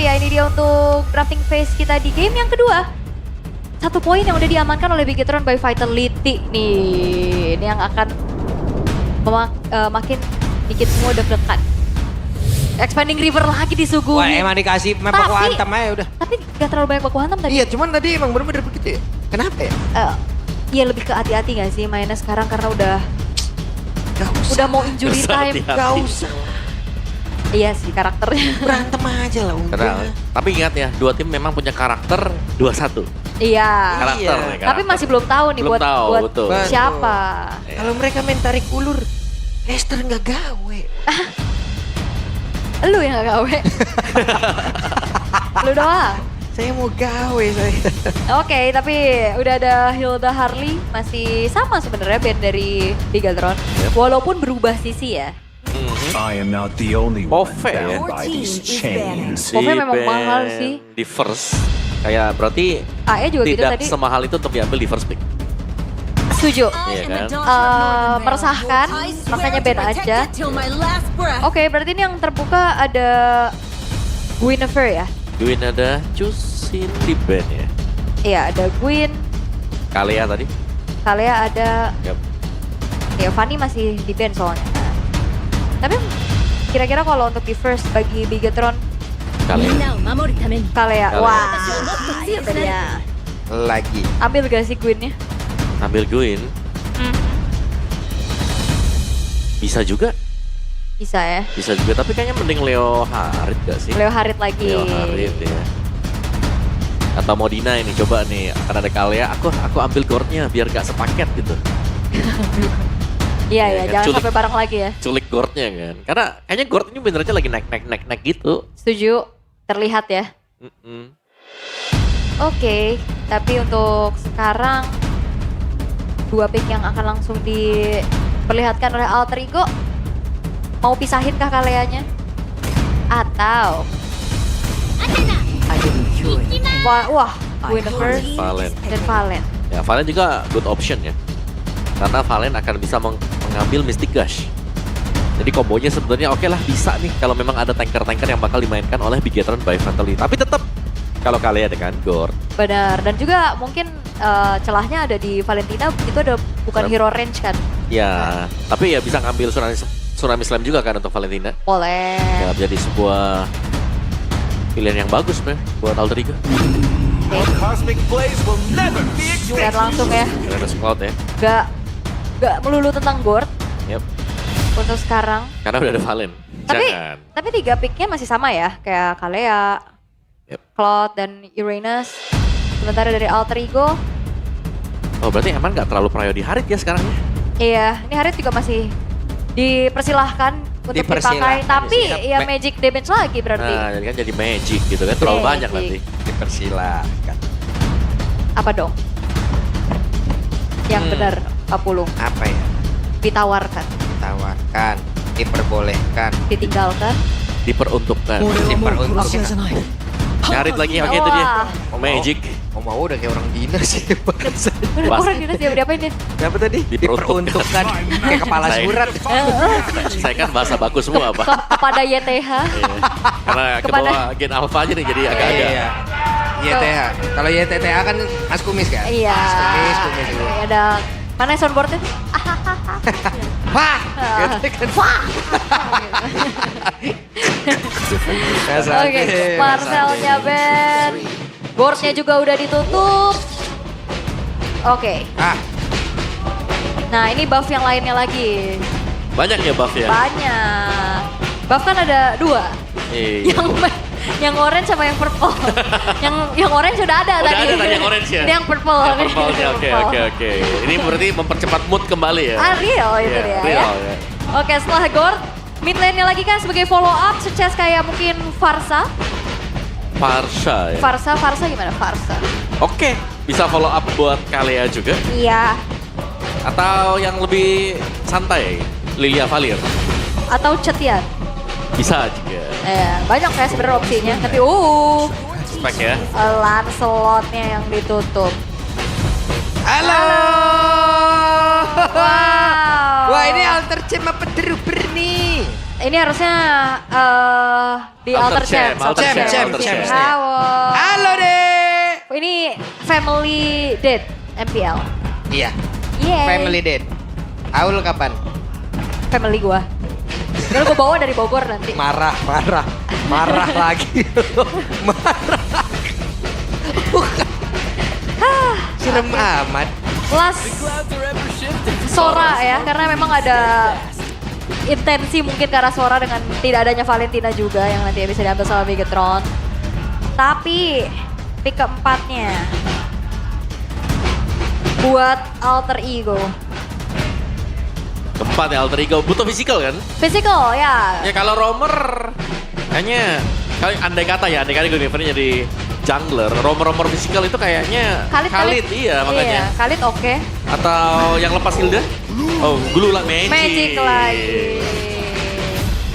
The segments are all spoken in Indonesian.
ya, ini dia untuk drafting phase kita di game yang kedua. 1 poin yang udah diamankan oleh Bigetron by Vitality nih. Ini yang akan makin dikit semua deg-degan. Expanding River lagi disuguhi. Wah emang dikasih map baku hantam aja udah. Tapi gak terlalu banyak baku hantam tadi. Iya cuman tadi emang bener-bener begitu ya. Kenapa ya? Iya lebih ke hati-hati gak sih mainnya sekarang karena udah mau injury time. Gak usah. Iya sih karakternya. Berantem aja lah udah. Tapi ingat ya, dua tim memang punya karakter 2-1. Iya. Karakter. Tapi masih belum tahu nih Belum tahu, buat betul. siapa. Kalau mereka main tarik ulur, Lester nggak gawe. Lu yang gak gawe. Lu doang. Saya mau gawe saya. Oke, tapi udah ada Hilda Harley, masih sama sebenarnya band dari Bigetron. Walaupun berubah sisi ya. I am not the only one Pove ya. bound by these chains. Pove memang mahal sih. Di first, kayak berarti AE juga gitu tidak tadi. semahal itu untuk diambil di first pick. Setuju. Iya kan? Meresahkan, makanya band aja. Oke, berarti ini yang terbuka ada Guinevere ya? Gwyn ada Chusin di band ya. Iya, ada Gwyn, Kalea tadi. Kalea ada, Yap. ya Fanny masih di band soalnya. Tapi kira-kira kalau untuk di first bagi Bigetron, Kalea. Kalea, wah, itu dia. Lagi. Ambil gak sih Gwynnya? Ambil Gwyn. Bisa juga. Bisa ya, Bisa juga, tapi kayaknya mending Leo Harit gak sih? Leo Harit lagi. Leo Harit ya. Atau mau Dina ini, coba nih, akan ada Kalea, aku ambil Gordnya biar gak sepaket gitu. Iya, Ya, ya, kan? jangan Culik. sampai bareng lagi ya. Culik Gordnya kan. Karena kayaknya Gord ini bener aja lagi naik gitu. Setuju, terlihat ya. Oke, tapi untuk sekarang 2 pick yang akan langsung diperlihatkan oleh Alter Ego. Mau pisahin kah Kaleanya? Atau wah, Guinevere Valen. dan Valen. Ya, Valen juga good option ya. Karena Valen akan bisa mengambil Mystic Gush. Jadi kombonya sebenarnya oke lah, bisa nih kalau memang ada tanker-tanker yang bakal dimainkan oleh Bigetron by Vitality. Tapi tetap kalau kalian dengan Gord. Benar, dan juga mungkin celahnya ada di Valentina, itu ada bukan hero range kan? Ya, tapi ya bisa ngambil Tsunami Slam juga kan untuk Valentina. Boleh. Ya, jadi sebuah pilihan yang bagus buat Alter Ego. Cosmic blaze will never be Dan langsung ya, Renes Cloud ya. gak melulu tentang Gord Yep. untuk sekarang. Karena udah ada Valen. Tapi Jangan. tapi 3 picknya masih sama ya, kayak Kalea, Yep. Cloud dan Uranus. Sementara dari Alter Ego, Oh berarti emang nggak terlalu prio di Harit ya sekarang ya? iya, ini Harit juga masih dipersilahkan untuk dipakai, tapi ya magic damage lagi berarti. Nah jadi kan jadi magic gitu kan, terlalu Magic. banyak nanti. Dipersilakan. Apa dong? Yang benar, Pak Pulung. Apa ya? Ditawarkan, Tawarkan, diperbolehkan, ditinggalkan. Diperuntukkan. diperuntukkan. Harit lagi, oke itu dia. Wah. Oh, magic. Oh mau udah kayak orang dinas sih. Udah orang dinas ya, diapain dia? Siapa tadi? Diperuntukkan. Kayak kepala Saya- surat. Saya kan bahasa bagus semua Pak. Kepada YTH. Iya. Karena Kepada- kebawa gen alpha aja nih jadi agak-agak. Iya. YTH. Kalau YTTH kan Mas Kumis kan? Iya. Mas Kumis. Ada mana soundboardnya? Wah. Gitu kan. Wah. Oke, Marcelnya Ben. Boardnya juga udah ditutup. Oke. Ah, Nah ini buff yang lainnya lagi. Banyak ya buff ya? Banyak. Buff kan ada 2. Iya. Yang orange sama yang purple. yang orange sudah ada Udah tadi. ada tadi yang orange ya? Ini yang purple. Yang purple-nya, oke. Ini berarti mempercepat mood kembali ya? Real itu Iya, dia real, ya. ya. Oke, setelah Gord, mid lane-nya lagi kan sebagai follow up, sukses kayak mungkin Farsa. Farsha ya? Farsa gimana? Farsa. Oke, bisa follow up buat Kalea juga. Iya. Atau yang lebih santai, Lilia Valir. Atau Cetian. Bisa juga. Banyak ya sebenarnya opsinya. Tapi Spek ya. Lancelot-nya yang ditutup. halo. Wow. Wah ini alter cem apa deruber nih? Ini harusnya di Alter Alter Champ. Champ, Alter Champ. Halo. Halo deh. Ini Family Dead MPL. Iya, Yeay. family dead. Aul kapan? Family gua. Lalu gue bawa dari Bogor nanti. Marah lagi. Marah. Serem amat. Plus Sora ya, karena memang ada intensi mungkin ke arah Sora dengan tidak adanya Valentina juga yang nanti bisa diambil sama Bigetron. Tapi pick keempatnya buat Alter Ego. Keempat ya Alter Ego, butuh physical kan? Physical ya. Ya kalau Romer kayaknya andai kata gue jadi jungler, Romer physical itu kayaknya Khalid iya makanya. Iya, Khalid oke. Atau yang lepas Hilda? Oh, Glue lah Magic lagi.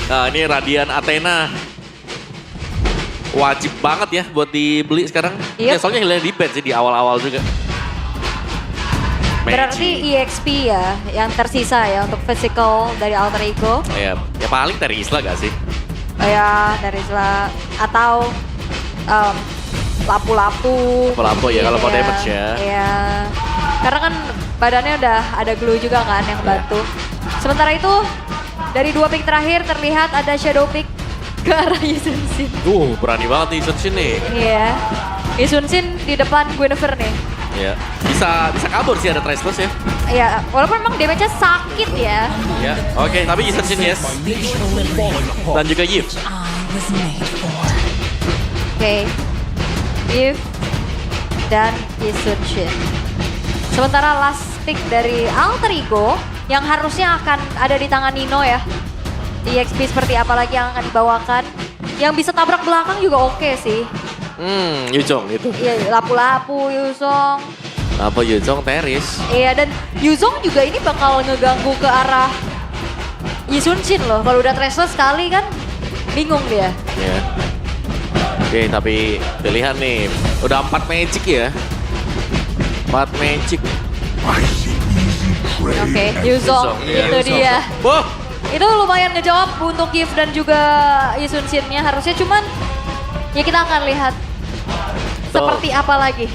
Nah, ini Radiant Athena. Wajib banget ya buat dibeli sekarang. Yep. Ya soalnya Hilda di bed sih di awal-awal juga. Berarti EXP ya yang tersisa ya untuk physical dari Alter Ego. Ya paling Terisla gak sih? Ya dari atau lapu-lapu. Lapu ya kalau mau Iya, damage ya. Iya. Karena kan badannya udah ada glue juga kan yang bantu. Sementara itu dari 2 pick terakhir terlihat ada shadow pick ke arah Yisun Shin. Berani banget nih Yisun Shin nih. Iya. Yisun Shin di depan Guinevere nih. Ya, bisa kabur sih ada Traceless ya. Iya, walaupun memang damage-nya sakit ya. Ya, oke, tapi Yisun Shin yes. Dan juga Yves. Oke. Yves dan Yisun Shin. Sementara last pick dari Alter Ego yang harusnya akan ada di tangan Nino ya. EXP seperti apa lagi yang akan dibawakan. Yang bisa tabrak belakang juga oke sih. Yuzong itu. Iya, lapu-lapu Yuzong. Apa Yuzong Teris? Iya, dan Yuzong juga ini bakal ngeganggu ke arah Yisun Shin loh. Kalau udah Traceless sekali kan bingung dia. Ya. Oke, tapi pilihan nih. Udah 4 magic ya. 4 magic. Oke, Yuzong ya. itu dia. Wah, Itu lumayan ngejawab untuk Yves dan juga Yisun Shin-nya. Harusnya cuman ya kita akan lihat seperti apa lagi.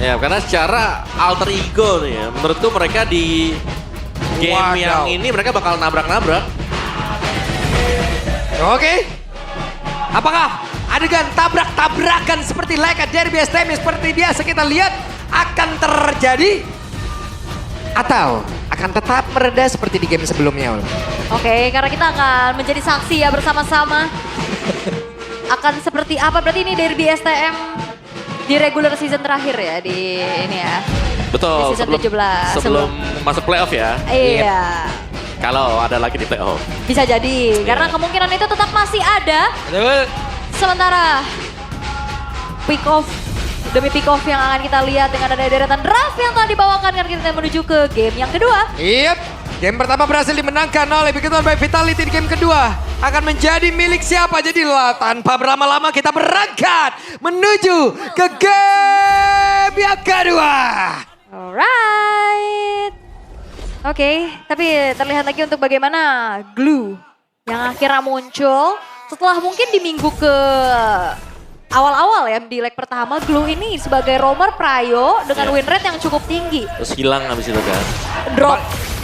ya karena secara Alter Ego nih ya, menurutku mereka di game yang ini mereka bakal nabrak-nabrak. Oke. Apakah adegan tabrak-tabrakan seperti layaknya derby STM seperti biasa kita lihat akan terjadi? Atau akan tetap mereda seperti di game sebelumnya? Oke, karena kita akan menjadi saksi ya bersama-sama. Akan seperti apa? Berarti ini derby STM di regular season terakhir ya di ini ya. Betul, Di season 17. sebelum masuk playoff ya. Iya. Kalau ada lagi di playoff. Bisa jadi, karena kemungkinan itu tetap masih ada. Betul. Sementara pick off demi pick off yang akan kita lihat dengan ada deretan draft yang telah dibawakan karena kita menuju ke game yang kedua. Yep. Game pertama berhasil dimenangkan oleh Bigetron by Vitality. Di game kedua akan menjadi milik siapa? Jadi tanpa berlama-lama kita berangkat menuju ke game yang kedua. Alright. Oke, tapi terlihat lagi untuk bagaimana Glue yang akhirnya muncul setelah mungkin di minggu ke awal-awal ya di leg pertama. Glue ini sebagai roamer Prayo dengan win rate yang cukup tinggi. Terus hilang habis itu kan. Drop.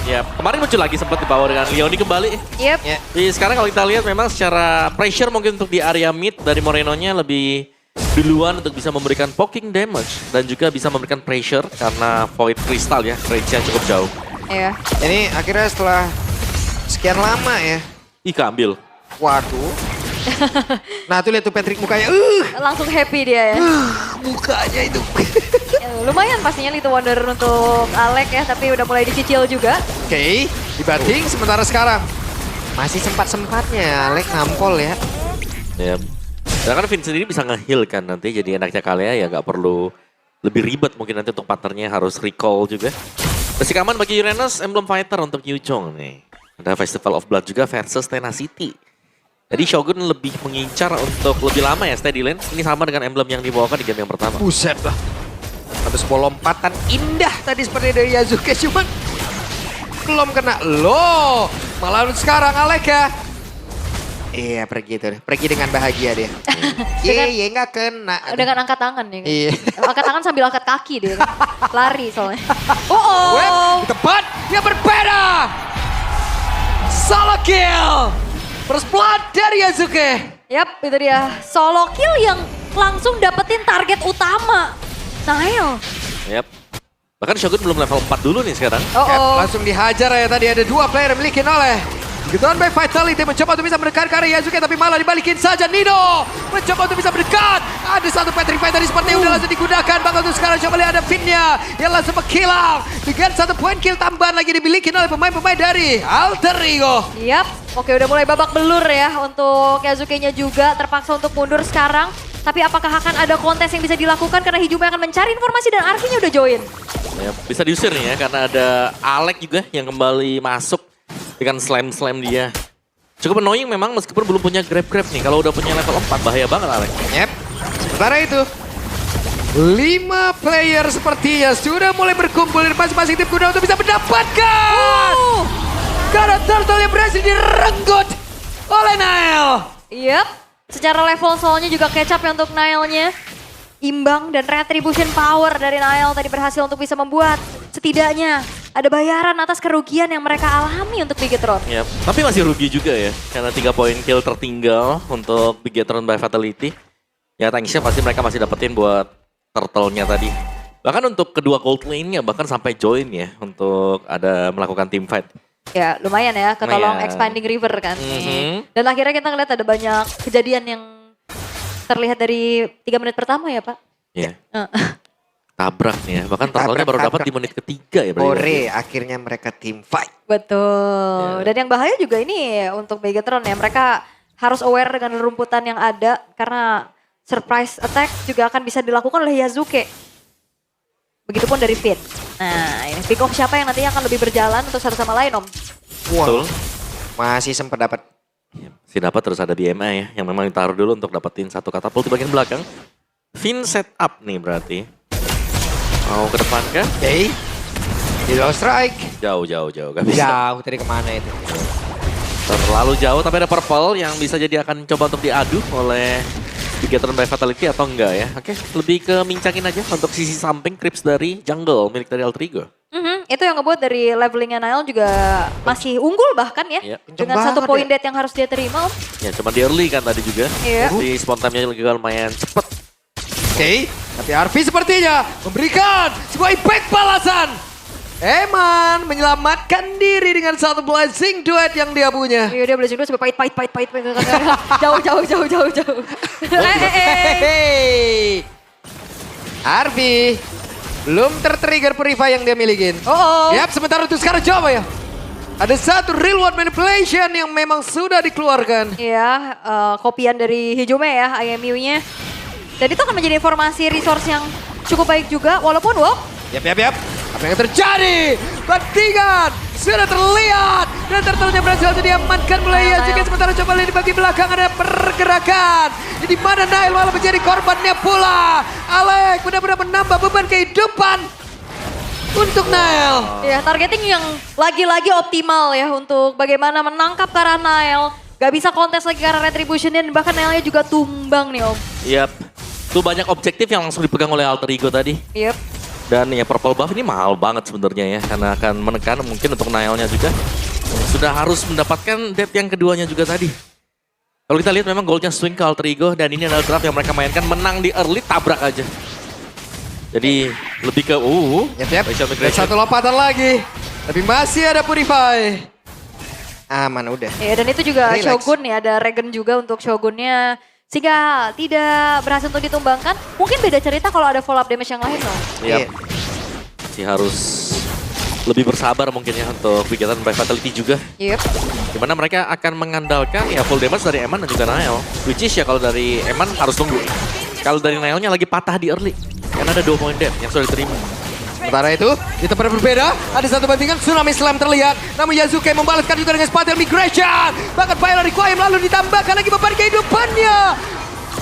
Ya, kemarin muncul lagi sempat dibawa dengan Leoni kembali. Yep. Ya. Jadi sekarang kalau kita lihat memang secara pressure mungkin untuk di area mid dari Moreno-nya lebih duluan untuk bisa memberikan poking damage dan juga bisa memberikan pressure karena Void Crystal ya, range-nya cukup jauh. Iya. Ini akhirnya setelah sekian lama ya. Ih, keambil. Waduh. Nah tuh lihat tuh Patrick mukanya. Langsung happy dia ya. Mukanya itu. Ya, lumayan pastinya Little Wonder untuk Alec ya, tapi udah mulai dicicil juga. Oke, dibanting sementara sekarang. Masih sempat-sempatnya Alec nampol ya. Ya. Karena kan Vincent ini bisa nge-heal kan nanti, jadi enaknya Kalea ya nggak perlu lebih ribet mungkin nanti untuk partnernya harus recall juga. Masih aman bagi Uranus, Emblem Fighter untuk Yuzong nih. Ada Festival of Blood juga versus Tenacity. Jadi Shogun lebih mengincar untuk lebih lama ya stay di lane. Ini sama dengan emblem yang dibawakan di game yang pertama. Buset lah. Ada sebuah lompatan indah tadi seperti dari Yasuke, cuman belum kena. Loh, malah sekarang Alec ya Iya pergi tuh, pergi dengan bahagia dia. Iya nggak kena. Dengan angkat tangan ya kan? Iya. Angkat tangan sambil angkat kaki dia kan? Lari soalnya. Web di tempat yang berbeda. Solo kill. First blood dari Yasuke. Yap, itu dia. Solo kill yang langsung dapetin target utama. Nail. Yap. Bahkan Shogun belum level 4 dulu nih sekarang. Langsung dihajar ya tadi ada 2 player yang milikin oleh Begitu by Vitality mencoba untuk bisa mendekat ke area Yasuke tapi malah dibalikin saja Nino. Mencoba untuk bisa mendekat. Ada satu Petrify tadi seperti udah langsung digunakan. Bakal untuk sekarang coba lihat ada Finnya yang langsung mengkilang. Dengan 1 poin kill tambahan lagi dimiliki oleh pemain-pemain dari Alter Ego. Yap, oke udah mulai babak belur ya untuk Yasuke-nya juga terpaksa untuk mundur sekarang. Tapi apakah akan ada kontes yang bisa dilakukan karena Hijume akan mencari informasi dan Arfi-nya udah join. Ya, bisa diusir nih ya karena ada Alek juga yang kembali masuk dengan slam dia. Cukup annoying memang meskipun belum punya grab nih. Kalau udah punya level 4 bahaya banget Alek. Yep. Sementara itu 5 player sepertinya sudah mulai berkumpul di masing-masing tim guna untuk bisa mendapatkan karena turtle yang berhasil direnggut oleh Nail. Yap, secara level soalnya juga kecap ya untuk Nail-nya. Imbang dan retribution power dari Nail tadi berhasil untuk bisa membuat setidaknya ada bayaran atas kerugian yang mereka alami untuk Bigetron. Ya, tapi masih rugi juga ya karena 3 poin kill tertinggal untuk Bigetron by Fatality. Ya thanks-nya pasti mereka masih dapetin buat turtle-nya tadi. Bahkan untuk kedua gold lane-nya bahkan sampai join ya untuk ada melakukan team fight. Ya lumayan ya ketolong Lumayan. expanding river kan. Mhm. Dan akhirnya kita ngeliat ada banyak kejadian yang terlihat dari 3 menit pertama ya Pak. Ya, Eh, tabrak nih ya. Bahkan turtle-nya baru dapat di menit ketiga ya. berarti. Ore akhirnya mereka team fight. Betul. Dan yang bahaya juga ini untuk Bigetron ya. Mereka harus aware dengan rumputan yang ada karena surprise attack juga akan bisa dilakukan oleh Yasuke. Begitupun dari Fit. Nah ini pick off siapa yang nantinya akan lebih berjalan untuk satu sama lain Om. Betul. Masih sempat dapat. Ya, masih dapat terus ada BMA ya yang memang ditaruh dulu untuk dapetin satu katapult di bagian belakang. Fin setup nih berarti. Mau ke depan kah? Oke. Yellow strike. Jauh gak bisa. Jauh tadi kemana itu? Terlalu jauh tapi ada purple yang bisa jadi akan coba untuk diadu oleh Bigetron by Fatality atau enggak ya. Oke, lebih ke mincangin aja untuk sisi samping creeps dari jungle milik dari Alter Ego. Itu yang ngebuat dari levelingnya Nail juga masih unggul bahkan ya. Iya. Dengan Kenceng 1 poin banget dead yang harus dia terima Om. Ya cuma di early kan tadi juga. Iya. Di spawn time-nya juga lumayan cepet. Oke, tapi Arfi sepertinya memberikan sebuah impact balasan. Eman menyelamatkan diri dengan satu blessing duet yang dia punya. Iya dia blessing dulu sampai pahit. Jauh. Hehehe. Arfi belum tertrigger purify yang dia milikin. Yap, sementara itu sekarang coba ya. Ada satu real world manipulation yang memang sudah dikeluarkan. Iya, kopian dari Hijume ya, IMU-nya. Dan itu akan menjadi informasi resource yang cukup baik juga, walaupun Yap. Apa yang terjadi? Bantingan sudah terlihat. Dan turtle-nya berhasil diamankan mulai Yasuke. Sementara coba lihat di bagian belakang ada pergerakan. Di mana Nail malah menjadi korbannya pula. Alek benar-benar menambah beban kehidupan untuk Nail. ya targeting yang lagi-lagi optimal ya untuk bagaimana menangkap karena Nail. Gak bisa kontes lagi karena retribution dan bahkan Nailnya juga tumbang nih Om. Yap. Itu banyak objektif yang langsung dipegang oleh Alter Ego tadi. Yep. Dan ya purple buff ini mahal banget sebenarnya ya. Karena akan menekan mungkin untuk Nail-nya juga. Sudah harus mendapatkan death yang keduanya juga tadi. Kalau kita lihat memang goldnya swing ke Alter Ego. Dan ini adalah draft yang mereka mainkan menang di early tabrak aja. Jadi lebih ke Yap. Dan satu lompatan lagi. Tapi masih ada purify. Aman udah. Ya dan itu juga Relax. Shogun ya, ada Regen juga untuk Shogunnya. Sehingga tidak berhasil untuk ditumbangkan. Mungkin beda cerita kalau ada follow up damage yang lain loh. Yap. Masih harus lebih bersabar mungkin ya untuk Bigetron by Fatality juga. Yep. Dimana mereka akan mengandalkan ya full damage dari Eman dan juga Nail. Which is ya kalau dari Eman harus tunggu. Kalau dari Nailnya lagi patah di early. Karena ada 2 poin death yang sudah diterima. Sementara itu, di tempat yang berbeda, ada satu bantingan Tsunami Slam terlihat. Namun Yasuke membalaskan juga dengan Spatial Migration. Bahkan Fire Requiem lalu ditambahkan lagi beban kehidupannya.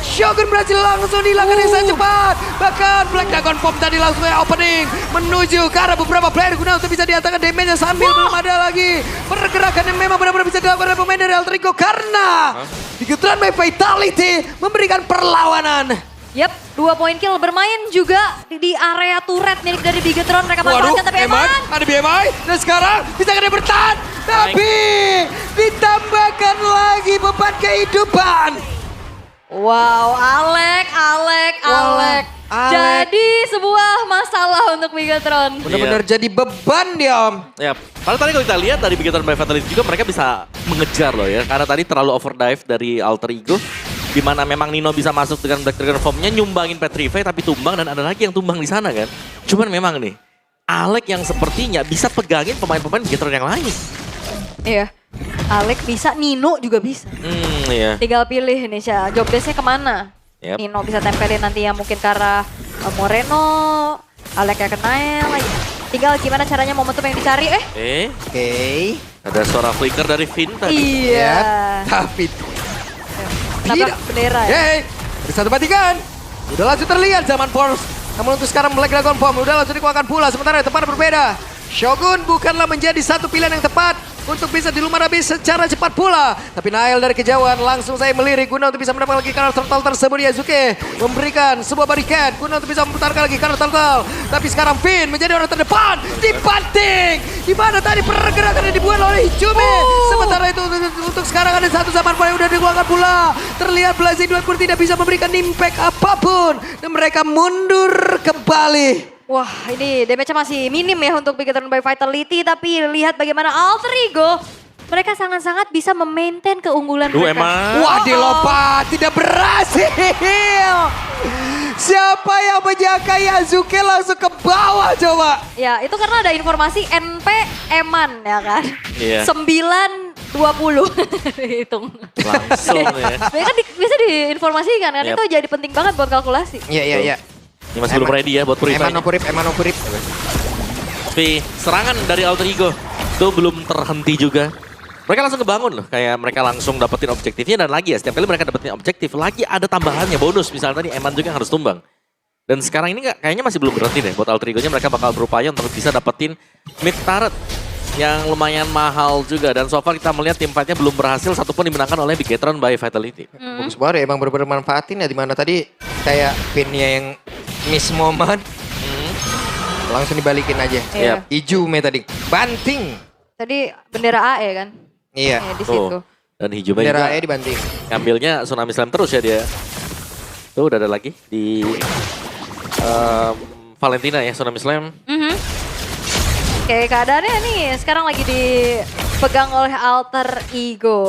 Shogun berhasil langsung dihilangkan dengan sangat cepat. Bahkan Black Dragon Bomb tadi langsung opening menuju ke arah beberapa player guna untuk bisa dihantarkan damage-nya sambil belum ada lagi pergerakan yang memang benar-benar bisa dilakukan oleh pemain dari Alter Ego karena Bigetron by Vitality memberikan perlawanan. Yap, 2 poin kill bermain juga di area turret milik dari Bigetron. Mereka manfaatkan tapi Eman. Ada BMI dan sekarang bisa kena bertahan. Tapi ditambahkan lagi beban kehidupan. Wow, Alek. Alek. Jadi sebuah masalah untuk Bigetron. Benar-benar jadi beban dia Om. Ya, padahal tadi kalau kita lihat dari Bigetron by Fatality juga mereka bisa mengejar loh ya. Karena tadi terlalu overdrive dari Alter Ego. Di mana memang Nino bisa masuk dengan Black Dragon Form-nya nyumbangin Petrify tapi tumbang dan ada lagi yang tumbang di sana kan. Cuman memang nih, Alek yang sepertinya bisa pegangin pemain-pemain Bigetron yang lain. Iya, Alek bisa, Nino juga bisa. Iya. Tinggal pilih nih, job desk-nya kemana. Yep. Nino bisa tempelin nanti yang mungkin ke arah Moreno, Alek yang kenael lagi. Tinggal gimana caranya momentum yang dicari, Oke. Ada suara flicker dari Finn tadi. Iya. Tapi Nabrak bendera ya. Yeay, ada 1-3. Udah langsung terlihat zaman Force. Namun untuk sekarang Black Dragon Bomb udah langsung dikeluarkan pula. Sementara di tempat berbeda. Shogun bukanlah menjadi satu pilihan yang tepat untuk bisa dilumar habis secara cepat pula. Tapi Nael dari kejauhan langsung saya melirik guna untuk bisa mendapatkan lagi karakter turtle tersebut. Yasuke memberikan sebuah barricade guna untuk bisa memutarkan lagi karakter turtle. Tapi sekarang Finn menjadi orang terdepan. Dibanting. Di mana tadi pergerakan yang dibuat oleh Hijumi. Sementara itu untuk sekarang ada satu zaman yang udah dikeluarkan pula. Terlihat Blazing Duet pun tidak bisa memberikan impact apapun. Dan mereka mundur kembali. Wah, ini damage-nya masih minim ya untuk Bigetron by Vitality. Tapi lihat bagaimana Alter Ego. Mereka sangat-sangat bisa memaintain keunggulan mereka. Emang. Wah, dilopat. Tidak berhasil. Siapa yang menjaga Yasuke langsung ke bawah coba. Ya, itu karena ada informasi NP Eman ya kan. Iya. 9-20 dihitung. Langsung ya. Mereka bisa diinformasikan kan, Yep. itu jadi penting banget buat kalkulasi. Iya. Ini masih belum ready ya buat Purify. Emano Purip. Tapi serangan dari Alter Ego itu belum terhenti juga. Mereka langsung kebangun loh, kayak mereka langsung dapetin objektifnya dan lagi ya setiap kali mereka dapetin objektif lagi ada tambahannya bonus. Misalnya tadi Eman juga yang harus tumbang. Dan sekarang ini kayaknya masih belum berhenti deh buat Alter Ego-nya, mereka bakal berupaya untuk bisa dapetin mid turret yang lumayan mahal juga. Dan so far kita melihat tim fight-nya belum berhasil satupun dimenangkan oleh Bigetron by Vitality. Bagus banget ya, emang bener-bener manfaatin ya. Dimana tadi kayak pinnya yang miss moment. Langsung dibalikin aja. Iya. Ijume tadi banting. Tadi bendera AE kan? Iya. Ya, di situ. Dan Hijube Bendera juga E dibanting. ngambilnya Tsunami Slam terus ya dia. Tuh udah ada lagi di Valentina ya Tsunami Slam. Oke, keadaannya nih sekarang lagi dipegang oleh Alter Ego.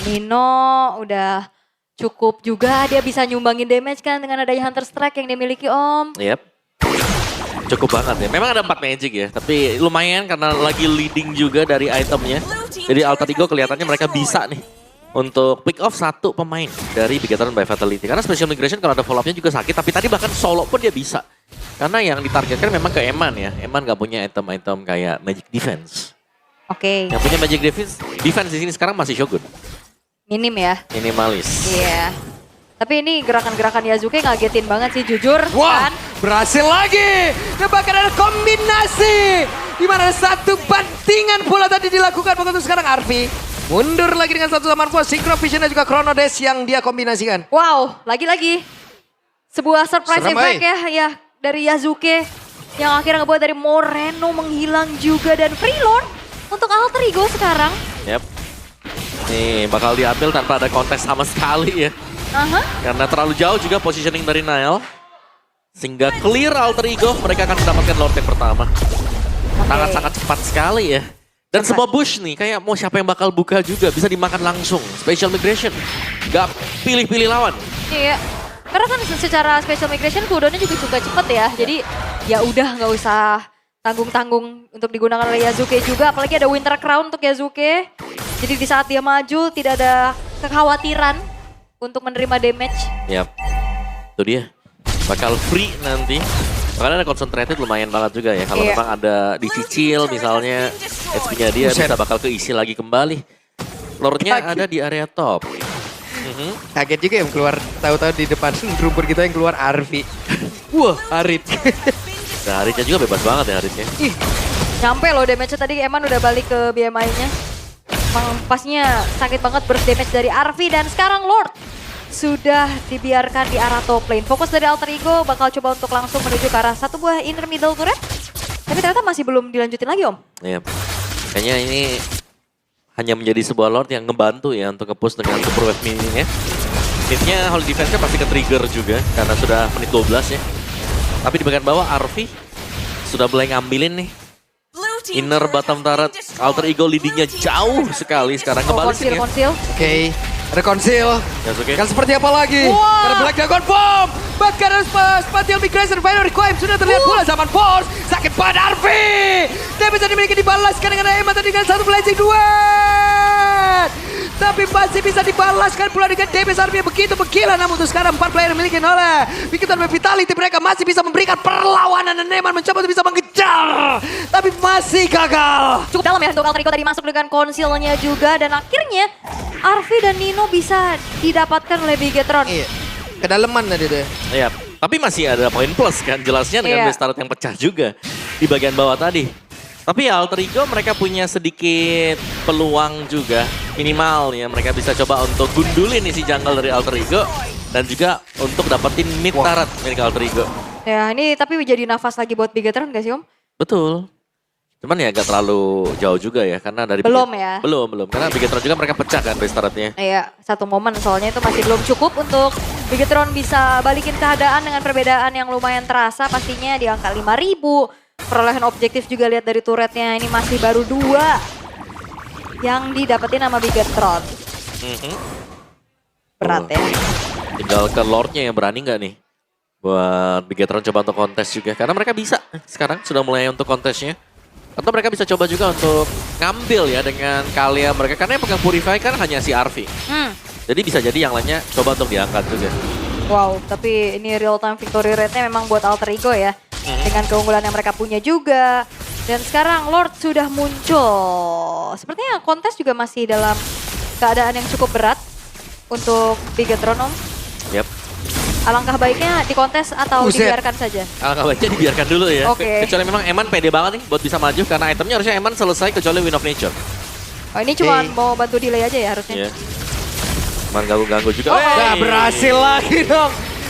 Nino udah cukup juga, dia bisa nyumbangin damage kan dengan adanya Hunter Strike yang dimiliki Om. Yep. Cukup banget ya. Memang ada 4 magic ya, tapi lumayan karena lagi leading juga dari itemnya. Jadi Alter Ego kelihatannya mereka bisa nih untuk pick off satu pemain dari Bigetron by Fatality. Karena Special Migration kalau ada follow up-nya juga sakit, tapi tadi bahkan solo pun dia bisa. Karena yang ditargetkan memang ke Eman ya. Eman gak punya item-item kayak Magic Defense. Oke, Yang punya Magic Defense di sini sekarang masih Shogun. minim ya. Minimalis. Iya. Tapi ini gerakan-gerakan Yasuke ngagetin banget sih jujur. Wah, Kan? berhasil lagi. Dan bahkan ada kombinasi. Di mana satu bantingan pula tadi dilakukan. Begitu sekarang Arfi mundur lagi dengan satu zaman full. Synchro Vision dan juga Chrono Dash yang dia kombinasikan. Wow, lagi-lagi sebuah surprise Serem, effect ya dari Yasuke yang akhirnya ngebuat dari Moreno menghilang juga dan Freelord untuk Alter Ego sekarang. Yep. Nih bakal diambil tanpa ada kontes sama sekali ya. Karena terlalu jauh juga positioning dari Nael. Sehingga clear Alter Ego, mereka akan mendapatkan Lord yang pertama. Sangat-sangat cepat sekali ya. Dan Cepat. semua bush nih, kayak mau siapa yang bakal buka juga, bisa dimakan langsung. Special Migration, gak pilih-pilih lawan. Iya. Karena kan secara special migration cooldownnya juga cepet ya. Jadi ya udah nggak usah tanggung-tanggung untuk digunakan oleh Yasuke juga. Apalagi ada Winter Crown untuk Yasuke. Jadi di saat dia maju tidak ada kekhawatiran untuk menerima damage. Yap, itu dia. Bakal free nanti. Makanya ada concentrated lumayan banget juga ya. Kalau Iya. memang ada dicicil misalnya HP-nya dia Buset. bisa bakal keisi lagi kembali. Lordnya ada di area top. Kaget juga yang keluar, tahu-tahu di depan rumput kita yang keluar Arfi. Wah, Arit. Nah, Haritnya juga bebas banget ya Haritnya. Ih, nyampe loh damage tadi Eman udah balik ke BMI-nya. Emang pasnya sakit banget burst damage dari Arfi dan sekarang Lord sudah dibiarkan di arah top lane. Fokus dari Alter Ego bakal coba untuk langsung menuju ke arah satu buah inner middle turret. Tapi ternyata masih belum dilanjutin lagi Om. Iya. Kayaknya ini hanya menjadi sebuah Lord yang ngebantu ya untuk nge-push dengan super wave mininya. Hitnya Holy Defense-nya pasti ke-trigger juga karena sudah menit 12 ya. Tapi di bagian bawah Arfi sudah mulai ngambilin nih. Inner bottom turret, Alter Ego leadingnya jauh sekali sekarang kembali sini ya. Konsil. Oke, ada konsil. Yasuke. Kan seperti apa lagi? Wah. Ada Black Dragon Bomb. Bahkan harus Spatial Migration Final Requiem sudah terlihat pula zaman Force. Sakit pada Arfi. Dia bisa dimiliki dibalaskan dengan Eman tadi dengan satu blazing duet. Tapi masih bisa dibalaskan pula dengan damage Arfi yang begitu gila. Namun untuk sekarang 4 player dimiliki oleh Victor Vitality. Mereka masih bisa memberikan perlawanan dan Eman mencoba untuk bisa mengejar. Tapi masih gagal. Cukup dalam ya untuk Alter Ego tadi masuk dengan konsilnya juga. Dan akhirnya Arfi dan Nino bisa didapatkan oleh Bigetron. Iya, kedalaman tadi deh. Iya, tapi masih ada poin plus kan jelasnya dengan Iya. base turret yang pecah juga di bagian bawah tadi. Tapi ya Alter Ego mereka punya sedikit peluang juga minimal ya mereka bisa coba untuk gundulin isi jungle dari Alter Ego dan juga untuk dapetin mid turret milik Alter Ego. Ya ini tapi jadi nafas lagi buat Bigetron gak sih Om? Betul. Cuman ya gak terlalu jauh juga ya karena dari Belum ya? Belum. Karena Bigetron juga mereka pecah kan base turretnya. Iya, satu momen soalnya itu masih belum cukup untuk Bigetron bisa balikin keadaan dengan perbedaan yang lumayan terasa pastinya di angka 5.000. Perolehan objektif juga lihat dari turretnya ini masih baru 2 yang didapetin sama Bigetron. Berat ya. Tinggal ke Lordnya yang berani nggak nih buat Bigetron coba untuk kontes juga karena mereka bisa sekarang sudah mulai untuk kontesnya. Atau mereka bisa coba juga untuk ngambil ya dengan kalian mereka. Karena yang pegang Purify kan hanya si Arfi. Jadi bisa jadi yang lainnya coba untuk diangkat juga. Wow, tapi ini real time victory rate-nya memang buat Alter Ego ya. Dengan keunggulan yang mereka punya juga. Dan sekarang Lord sudah muncul. Sepertinya kontes juga masih dalam keadaan yang cukup berat untuk Bigetron Om. Yap. Alangkah baiknya di kontes atau Buset. dibiarkan saja? Alangkah baiknya dibiarkan dulu ya. Oke. Kecuali memang Eman pede banget nih buat bisa maju. Karena itemnya harusnya Eman selesai kecuali Wind of Nature. Oh ini cuma mau bantu delay aja ya harusnya? Iya. Cuman ganggu-ganggu juga. Nggak berhasil lagi dong.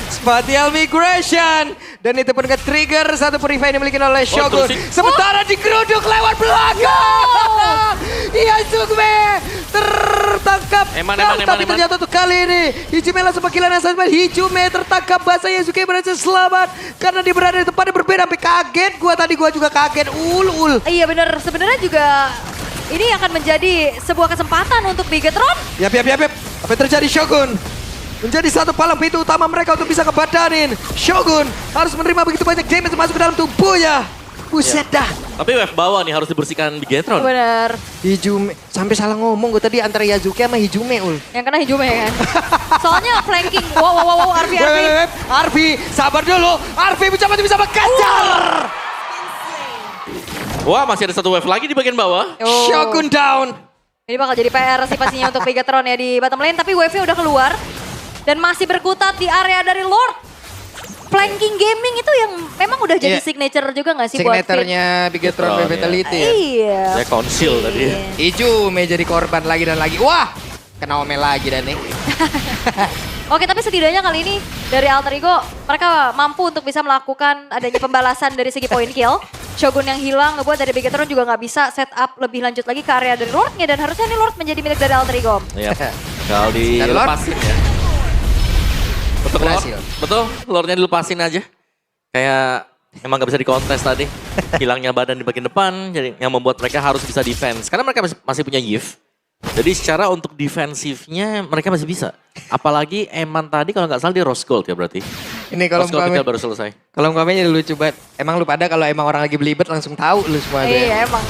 Spatial Migration. Dan itu pun ke-trigger satu Purify yang dimiliki oleh Shogun. terus Sementara digeruduk lewat belakang. Yasuke tertangkap. Eman. Tapi ternyata untuk kali ini Hijume langsung panggilan yang sangat Hijume tertangkap. Bahasa Yasuke berhasil selamat. Karena dia berada di tempat yang berbeda. Sampai kaget. Gua juga kaget. Iya bener, sebenarnya juga ini akan menjadi sebuah kesempatan untuk Bigetron. Yap. Apa yang terjadi Shogun? Menjadi satu palang pintu utama mereka untuk bisa ngebadanin. Shogun harus menerima begitu banyak damage masuk ke dalam tubuhnya. Buset dah. Tapi wave bawah nih harus dibersihkan Bigetron. Bener, Hijume, sampai salah ngomong gue tadi antara Yasuke sama Hijume yang kena Hijume kan. Soalnya flanking, wow, Arfi. Arfi, sabar dulu. Arfi mencoba untuk bisa mengejar. Wah masih ada satu wave lagi di bagian bawah. Oh. Shogun down. Ini bakal jadi PR sih pastinya untuk Bigetron ya di bottom lane. Tapi wave-nya udah keluar. Dan masih berkutat di area dari Lord. Flanking gaming itu yang memang udah jadi Iya. signature juga gak sih buat Fit? Signaturenya Bigetron Bigetron, Vitality ya. Iya. Saya konsil tadi ya. Hijume jadi korban lagi dan lagi. Wah, kena omel lagi dan nih. Oke, tapi setidaknya kali ini dari Alter Ego mereka mampu untuk bisa melakukan adanya pembalasan dari segi point kill. Shogun yang hilang ngebuat dari Bigetron juga nggak bisa set up lebih lanjut lagi ke area dari Lordnya dan harusnya ini Lord menjadi milik dari Alter Ego. Iya. Kalau Dan Lord? dilepasin ya. Betul, Berhasil. Betul, Lordnya dilepasin aja. Kayak emang gak bisa dikontes tadi. Hilangnya badan di bagian depan, jadi yang membuat mereka harus bisa defense. Karena mereka masih punya Yif. Jadi secara untuk defensifnya mereka masih bisa. Apalagi Eman tadi kalau nggak salah dia rose gold ya berarti. Ini kalau Rose gold umpamanya- kita baru selesai. Kalau umpamanya lucu banget. Emang lu pada kalau emang orang lagi belibet langsung tahu lu semua. tuh ya. Iya emang.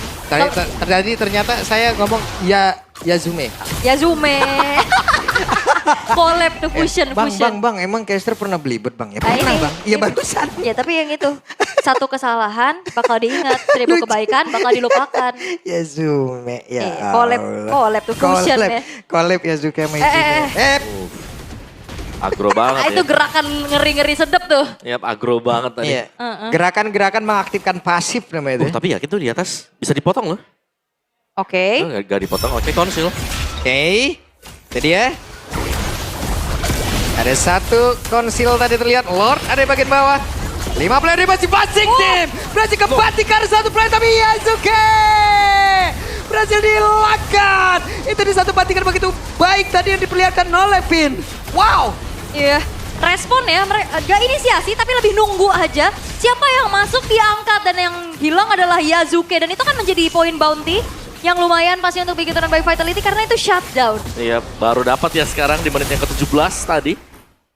Ternyata saya ngomong Yazume. Yazume. Collab to fusion. Bang, emang Caster pernah belibet bang? Ya Nah, pernah ini. bang. Iya barusan. Ya tapi yang itu. Satu kesalahan bakal diingat. 1000 kebaikan bakal dilupakan. Yazume, ya Collab to fusion ya. Collab Yazuke sama Eh, Izume. Agro banget Itu ya. gerakan ngeri-ngeri sedep tuh. Yap, agro banget tadi. Iya. Gerakan-gerakan mengaktifkan pasif namanya itu. Tapi yakin tuh di atas bisa dipotong loh. Oke. Gak dipotong, oke konsil. Oke, jadi ya. Ada satu konsil tadi terlihat, Lord ada di bagian bawah. 5 player di masing-masing tim. Berhasil kembali ke satu player tapi Yasuke berhasil dihilangkan. Itu di satu bandingan begitu baik tadi yang diperlihatkan oleh Finn. Wow. Iya. Respon ya, gak inisiasi tapi lebih nunggu aja. Siapa yang masuk diangkat dan yang hilang adalah Yasuke. Dan itu kan menjadi poin bounty yang lumayan pasti untuk Big Eternal by Vitality karena itu shutdown. Iya, baru dapat ya sekarang di menit yang ke-17 tadi.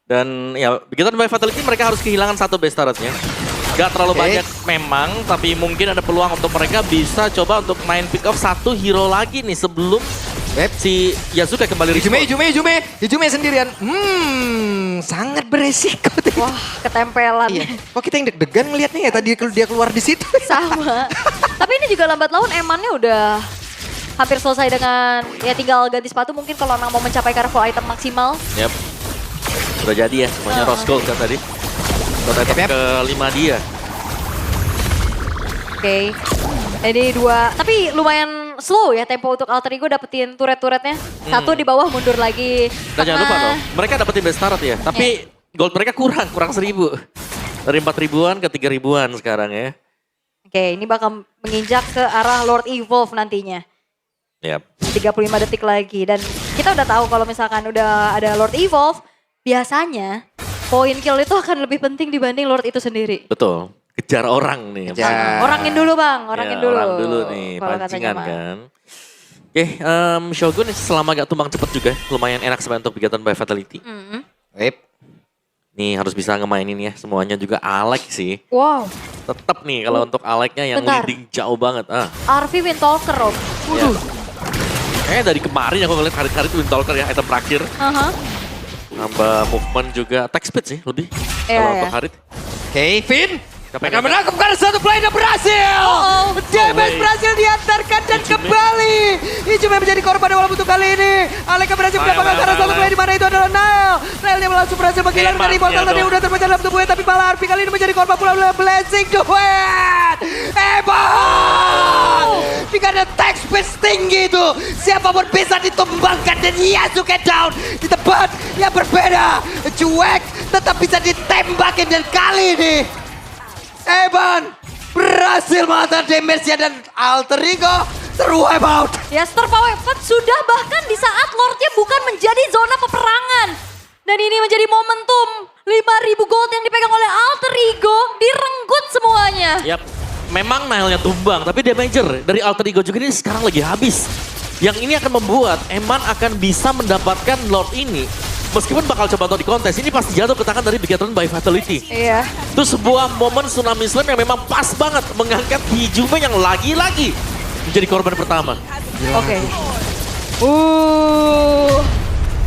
Dan ya, Big Eternal by Vitality mereka harus kehilangan satu base turret-nya. Gak terlalu banyak memang, tapi mungkin ada peluang untuk mereka bisa coba untuk main pick off satu hero lagi nih sebelum si Yasuke kembali Hijume sendirian. Sangat beresiko. Wah, ketempelan. Iya. Kok kita yang deg-degan ngelihatnya ya tadi dia keluar di situ. Sama. Tapi ini juga lambat laun emannya udah hampir selesai dengan ya tinggal ganti sepatu mungkin kalau memang mau mencapai careful item maksimal. Yap. Udah jadi ya semuanya rose gold kan tadi. Buat item ke-5 dia. Oke. Jadi tapi lumayan slow ya tempo untuk Alter Ego dapetin turret-turretnya. Satu di bawah mundur lagi. Dan jangan lupa loh, mereka dapetin base turret ya. Tapi gold mereka kurang 1000. Dari 4000-an ke 3000-an sekarang ya. Oke, ini bakal menginjak ke arah Lord Evolve nantinya. Yap. 35 detik lagi. Dan kita udah tahu kalau misalkan udah ada Lord Evolve, biasanya poin kill itu akan lebih penting dibanding Lord itu sendiri. Betul. Kejar orang nih. Orangin dulu bang, orangin Ya, dulu. orang dulu nih, Kalau pancingan katanya, Bang. kan. Oke, Shogun selama gak tumbang cepet juga, lumayan enak sebenarnya untuk Big Eternal by Vitality. Nih harus bisa ngemainin ya, semuanya juga Alec sih. Wow, Tetap nih kalau untuk Alecnya yang Bentar. leading jauh banget. Arvi Windtalker om. Ya. Kayaknya dari kemarin aku ngeliat hari-hari itu Windtalker ya, item terakhir. Nambah movement juga, attack speed sih lebih. Iya, Kalau iya. untuk Harit. Kevin Capek akan kan? menangkapkan satu player dan berhasil. James berhasil diantarkan dan kembali. Hijume menjadi korban dalam untuk kali ini. Aleka berhasil mendapatkan salah satu player di mana itu adalah Nail. Nailnya langsung berhasil menghilang dari portal tadi udah terpecah dalam tubuhnya tapi malah Arfi kali ini menjadi korban pula oleh Blessing the Wind. Hebat! Jika ada attack speed tinggi itu, siapapun bisa ditumbangkan dan Yasuke down di tempat yang berbeda. Cuek tetap bisa ditembakin dan kali ini Evan berhasil mengatakan damage-nya dan Alter Ego terwipe out. Ya terwipe out sudah bahkan di saat Lordnya bukan menjadi zona peperangan. Dan ini menjadi momentum 5.000 gold yang dipegang oleh Alter Ego direnggut semuanya. Yap, memang Nailnya tumbang, tapi damager dari Alter Ego juga ini sekarang lagi habis. Yang ini akan membuat Eman akan bisa mendapatkan Lord ini. Meskipun bakal coba untuk di kontes, ini pasti jatuh ke tangan dari Big Eternal by Vitality. Iya. Itu sebuah momen Tsunami Slam yang memang pas banget mengangkat Hijume yang lagi-lagi menjadi korban pertama. Oke.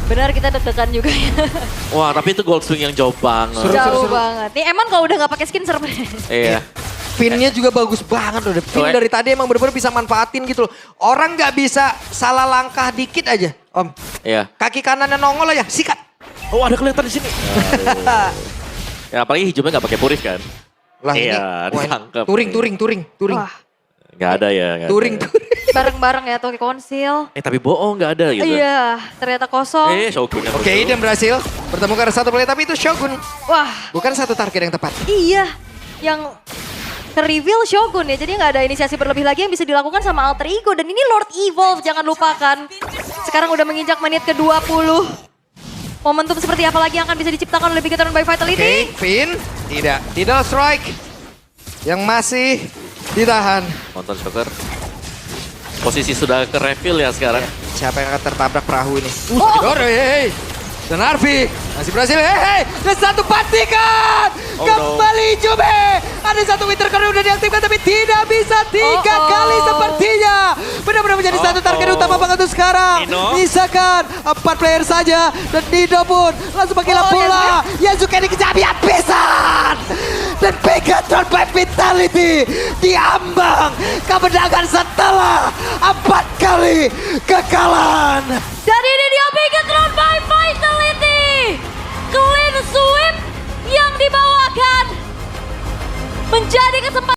Benar kita deg-degan juga ya. Wah, tapi itu gold swing yang jauh banget. Jauh banget. Nih Eman kalau udah gak pakai skin serem. Iya. Pinnya juga bagus banget loh. Pin dari tadi emang bener-bener bisa manfaatin gitu loh. Orang nggak bisa salah langkah dikit aja, Om. Iya. Kaki kanannya nongol aja, sikat. Oh, ada kelihatan di sini. Ya, apalagi Hijume nggak pakai purif kan? Lah ini, Iya, ditangkap. touring. Wah, Nggak ada ya. nggak ada. Touring. bareng-bareng ya tuh konsil. Tapi bohong nggak ada gitu. Iya, ternyata kosong. Shogun yang Oke, dan berhasil bertemu karena satu player tapi itu Shogun. Wah, Bukan satu target yang tepat. iya. Yang ter-reveal Shogun ya, jadi nggak ada inisiasi berlebih lagi yang bisa dilakukan sama Alter Ego. Dan ini Lord Evolve, jangan lupakan. Sekarang udah menginjak menit ke-20. Momentum seperti apa lagi yang akan bisa diciptakan oleh Big Eternal by Vitality? Oke, Finn tidak. Tidal strike yang masih ditahan. Nonton Shocker. Posisi sudah ke reveal ya sekarang. Siapa yang akan tertabrak perahu ini? Hei. Dan Arfi masih berhasil. Hei, dan satu patikan. Kembali Hijume. Ada satu winter karena udah diaktifkan tapi tidak bisa 3 kali sepertinya. Benar-benar menjadi satu target utama banget tuh sekarang. Misalkan 4 player saja dan Nido pun langsung menghilang pula. Yasuke dikejar habis-habisan. Dan Big Eternal by Vitality diambang kemenangan setelah 4 kali kekalahan. Dan ini dia Big Eternal by Vitality. menjadi kesempatan